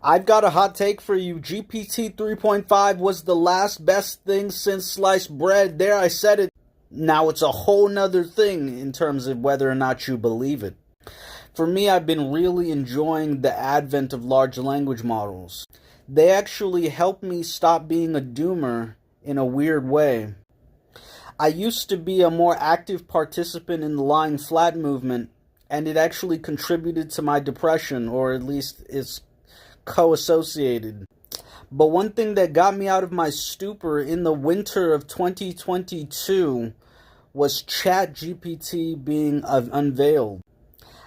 I've got a hot take for you. GPT 3.5 was the last best thing since sliced bread. There, I said it. Now it's a whole nother thing in terms of whether or not you believe it. For me, I've been really enjoying the advent of large language models. They actually help me stop being a doomer in a weird way. I used to be a more active participant in the lying flat movement, and it actually contributed to my depression, or at least it's co-associated. But one thing that got me out of my stupor in the winter of 2022 was ChatGPT being unveiled.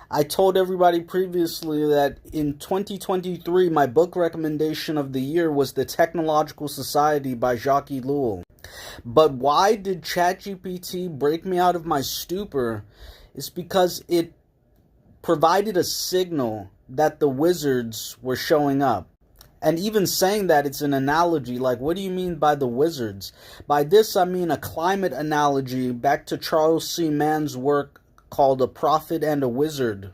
I told everybody previously that in 2023, my book recommendation of the year was The Technological Society by Jacques Ellul. But why did ChatGPT break me out of my stupor? It's because it provided a signal that the wizards were showing up. And even saying that, it's an analogy. Like, what do you mean by the wizards? By this, I mean a climate analogy back to Charles C. Mann's work called A Prophet and a Wizard.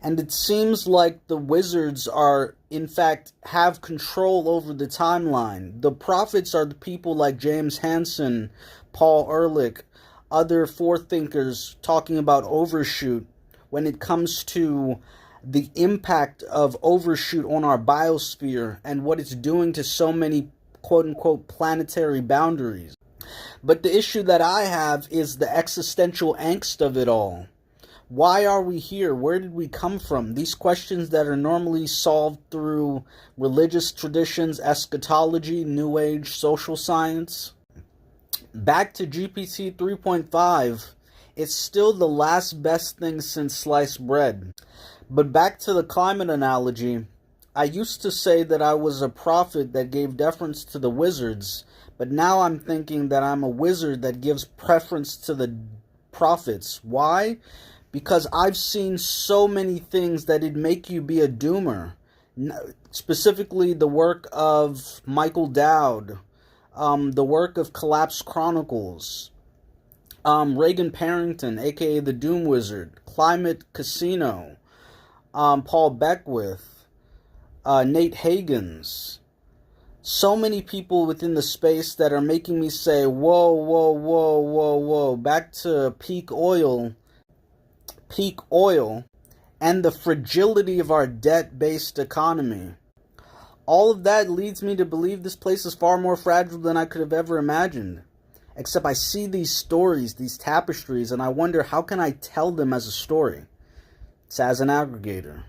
And it seems like the wizards are, in fact, have control over the timeline. The prophets are the people like James Hansen, Paul Ehrlich, other forethinkers talking about overshoot when it comes to the impact of overshoot on our biosphere and what it's doing to so many quote-unquote planetary boundaries. But the issue that I have is the existential angst of it all. Why are we here? Where did we come from? These questions that are normally solved through religious traditions, eschatology, New Age, social science. Back to GPT 3.5, it's still the last best thing since sliced bread. But back to the climate analogy, I used to say that I was a prophet that gave deference to the wizards, but now I'm thinking that I'm a wizard that gives preference to the prophets. Why? Because I've seen so many things that it'd make you be a doomer. Specifically the work of Michael Dowd, the work of Collapse Chronicles, Reagan Parrington, aka the Doom Wizard, Climate Casino, Paul Beckwith, Nate Hagens. So many people within the space that are making me say, whoa, whoa, whoa, whoa, whoa, back to peak oil, and the fragility of our debt-based economy. All of that leads me to believe this place is far more fragile than I could have ever imagined. Except I see these stories, these tapestries, and I wonder, how can I tell them as a story? It's as an aggregator.